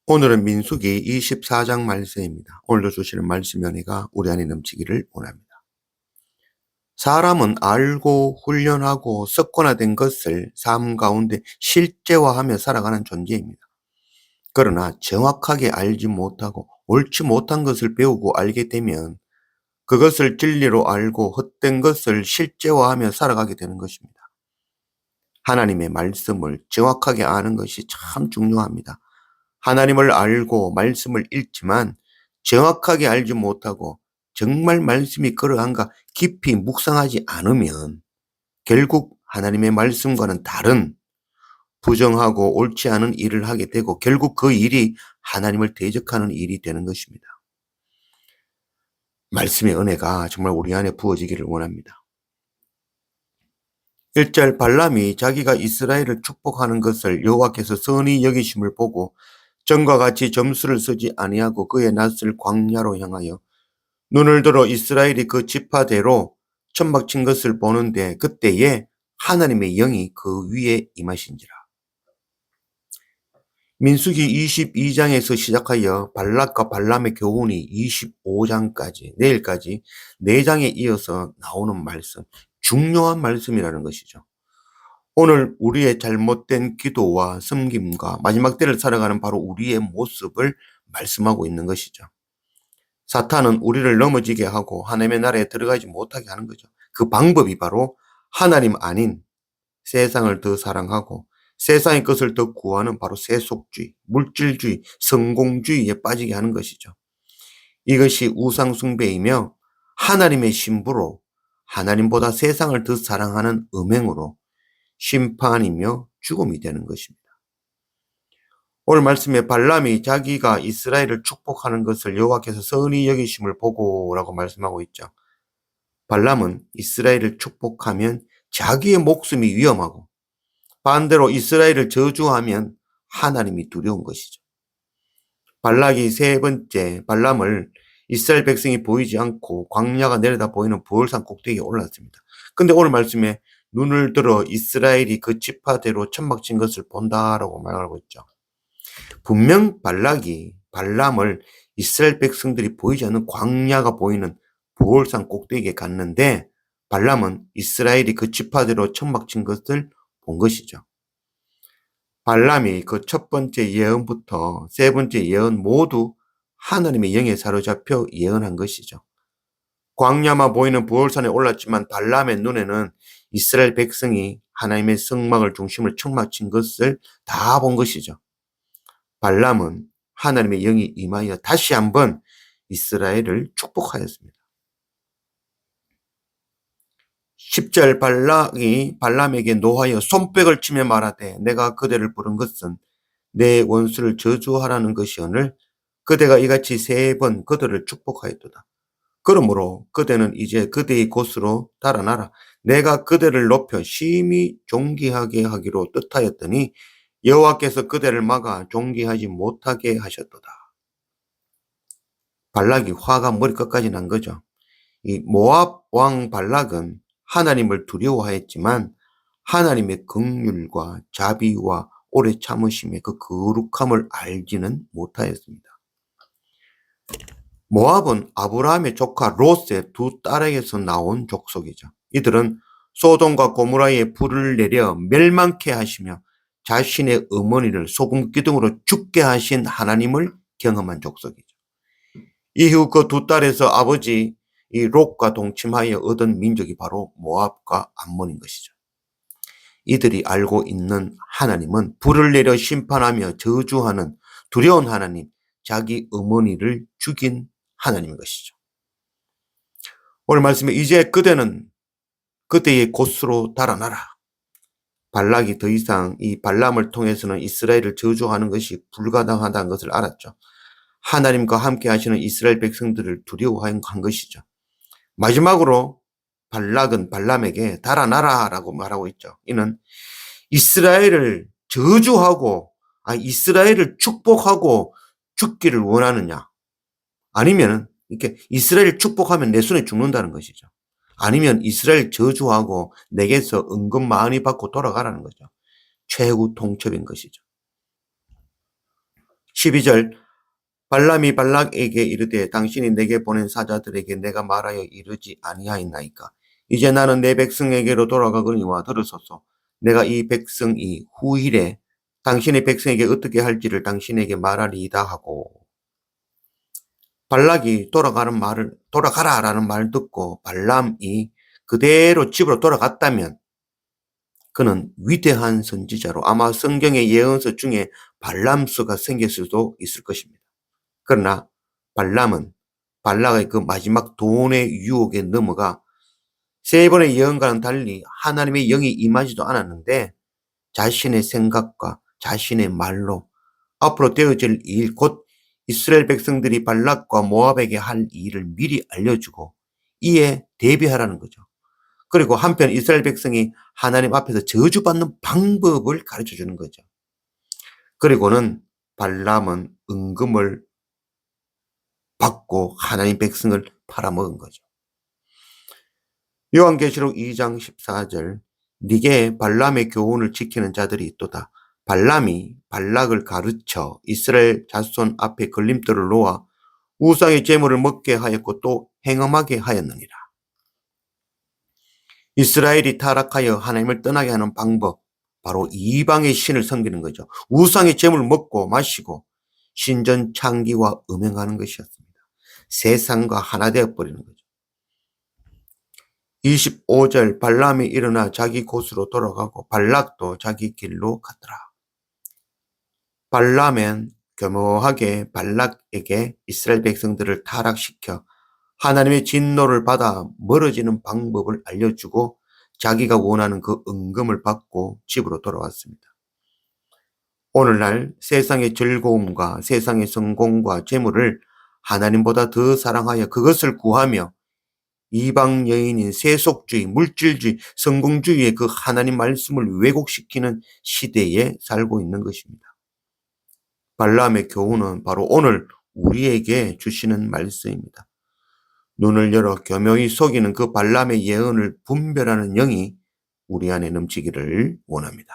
오늘은 민수기 24장 말씀입니다. 오늘도 주시는 말씀 연혜가 우리 안에 넘치기를 원합니다. 사람은 알고 훈련하고 습관화된 것을 삶 가운데 실제화하며 살아가는 존재입니다. 그러나 정확하게 알지 못하고 옳지 못한 것을 배우고 알게 되면 그것을 진리로 알고 헛된 것을 실제화하며 살아가게 되는 것입니다. 하나님의 말씀을 정확하게 아는 것이 참 중요합니다. 하나님을 알고 말씀을 읽지만 정확하게 알지 못하고 정말 말씀이 그러한가 깊이 묵상하지 않으면 결국 하나님의 말씀과는 다른 부정하고 옳지 않은 일을 하게 되고 결국 그 일이 하나님을 대적하는 일이 되는 것입니다. 말씀의 은혜가 정말 우리 안에 부어지기를 원합니다. 1절 발람이 자기가 이스라엘을 축복하는 것을 여호와께서 선히 여기심을 보고 전과 같이 점수를 쓰지 아니하고 그의 낯을 광야로 향하여 눈을 들어 이스라엘이 그 지파대로 천막 친 것을 보는데 그때에 하나님의 영이 그 위에 임하신지라. 민수기 22장에서 시작하여 발락과 발람의 교훈이 25장까지 내일까지 4장에 이어서 나오는 말씀, 중요한 말씀이라는 것이죠. 오늘 우리의 잘못된 기도와 섬김과 마지막 때를 살아가는 바로 우리의 모습을 말씀하고 있는 것이죠. 사탄은 우리를 넘어지게 하고 하나님의 나라에 들어가지 못하게 하는 거죠. 그 방법이 바로 하나님 아닌 세상을 더 사랑하고 세상의 것을 더 구하는 바로 세속주의, 물질주의, 성공주의에 빠지게 하는 것이죠. 이것이 우상숭배이며 하나님의 신부로 하나님보다 세상을 더 사랑하는 음행으로 심판이며 죽음이 되는 것입니다. 오늘 말씀에 발람이 자기가 이스라엘을 축복하는 것을 여호와께서 선히 여기심을 보고라고 말씀하고 있죠. 발람은 이스라엘을 축복하면 자기의 목숨이 위험하고 반대로 이스라엘을 저주하면 하나님이 두려운 것이죠. 발락이 세 번째 발람을 이스라엘 백성이 보이지 않고 광야가 내려다 보이는 부월산 꼭대기에 올랐습니다. 근데 오늘 말씀에 눈을 들어 이스라엘이 그 지파대로 천막 친 것을 본다라고 말하고 있죠. 분명 발락이 발람을 이스라엘 백성들이 보이지 않는 광야가 보이는 부월산 꼭대기에 갔는데 발람은 이스라엘이 그 지파대로 천막 친 것을 본 것이죠. 발람이 그 첫 번째 예언부터 세 번째 예언 모두 하나님의 영에 사로잡혀 예언한 것이죠. 광야만 보이는 부월산에 올랐지만 발람의 눈에는 이스라엘 백성이 하나님의 성막을 중심을 천막 친 것을 다 본 것이죠. 발람은 하나님의 영이 임하여 다시 한번 이스라엘을 축복하였습니다. 10절 발락이 발람에게 노하여 손뼉을 치며 말하되 내가 그대를 부른 것은 내 원수를 저주하라는 것이오늘 그대가 이같이 3번 그들을 축복하였도다. 그러므로 그대는 이제 그대의 곳으로 달아나라. 내가 그대를 높여 심히 존귀하게 하기로 뜻하였더니 여호와께서 그대를 막아 존귀하지 못하게 하셨도다. 발락이 화가 머리끝까지 난 거죠. 이 모압 왕 발락은 하나님을 두려워하였지만 하나님의 긍휼과 자비와 오래 참으심의 그 거룩함을 알지는 못하였습니다. 모압은 아브라함의 조카 롯의 두 딸에게서 나온 족속이죠. 이들은 소돔과 고모라에 불을 내려 멸망케 하시며 자신의 어머니를 소금 기둥으로 죽게 하신 하나님을 경험한 족속이죠. 이후 그 두 딸에서 아버지 이 롯과 동침하여 얻은 민족이 바로 모압과 암몬인 것이죠. 이들이 알고 있는 하나님은 불을 내려 심판하며 저주하는 두려운 하나님, 자기 어머니를 죽인 하나님인 것이죠. 오늘 말씀에 이제 그대는 그대의 곳으로 달아나라. 발락이 더 이상 이 발람을 통해서는 이스라엘을 저주하는 것이 불가능하다는 것을 알았죠. 하나님과 함께 하시는 이스라엘 백성들을 두려워한 것이죠. 마지막으로 발락은 발람에게 달아나라라고 말하고 있죠. 이는 이스라엘을 저주하고 이스라엘을 축복하고 죽기를 원하느냐? 아니면 이렇게 이스라엘을 축복하면 내 손에 죽는다는 것이죠. 아니면 이스라엘 저주하고 내게서 은금 많이 받고 돌아가라는 거죠. 최후 통첩인 것이죠. 12절 발람이 발락에게 이르되 당신이 내게 보낸 사자들에게 내가 말하여 이르지 아니하였나이까. 이제 나는 내 백성에게로 돌아가거니와 들으소서. 내가 이 백성이 후일에 당신의 백성에게 어떻게 할지를 당신에게 말하리이다 하고, 발락이 돌아가라라는 말을 듣고 발람이 그대로 집으로 돌아갔다면 그는 위대한 선지자로 아마 성경의 예언서 중에 발람서가 생길 수도 있을 것입니다. 그러나 발람은 발락의 그 마지막 돈의 유혹에 넘어가 세 번의 예언과는 달리 하나님의 영이 임하지도 않았는데 자신의 생각과 자신의 말로 앞으로 되어질 일, 곧 이스라엘 백성들이 발락과 모압에게 할 일을 미리 알려주고 이에 대비하라는 거죠. 그리고 한편 이스라엘 백성이 하나님 앞에서 저주받는 방법을 가르쳐주는 거죠. 그리고는 발람은 은금을 받고 하나님 백성을 팔아먹은 거죠. 요한계시록 2장 14절 네게 발람의 교훈을 지키는 자들이 있도다. 발람이 발락을 가르쳐 이스라엘 자손 앞에 걸림돌을 놓아 우상의 제물을 먹게 하였고 또 행음하게 하였느니라. 이스라엘이 타락하여 하나님을 떠나게 하는 방법, 바로 이방의 신을 섬기는 거죠. 우상의 제물을 먹고 마시고 신전 창기와 음행하는 것이었습니다. 세상과 하나 되어버리는 거죠. 25절 발람이 일어나 자기 곳으로 돌아가고 발락도 자기 길로 갔더라. 발람은 교묘하게 발락에게 이스라엘 백성들을 타락시켜 하나님의 진노를 받아 멀어지는 방법을 알려주고 자기가 원하는 그 은금을 받고 집으로 돌아왔습니다. 오늘날 세상의 즐거움과 세상의 성공과 재물을 하나님보다 더 사랑하여 그것을 구하며 이방 여인인 세속주의, 물질주의, 성공주의의 그 하나님 말씀을 왜곡시키는 시대에 살고 있는 것입니다. 발람의 교훈은 바로 오늘 우리에게 주시는 말씀입니다. 눈을 열어 교묘히 속이는 그 발람의 예언을 분별하는 영이 우리 안에 넘치기를 원합니다.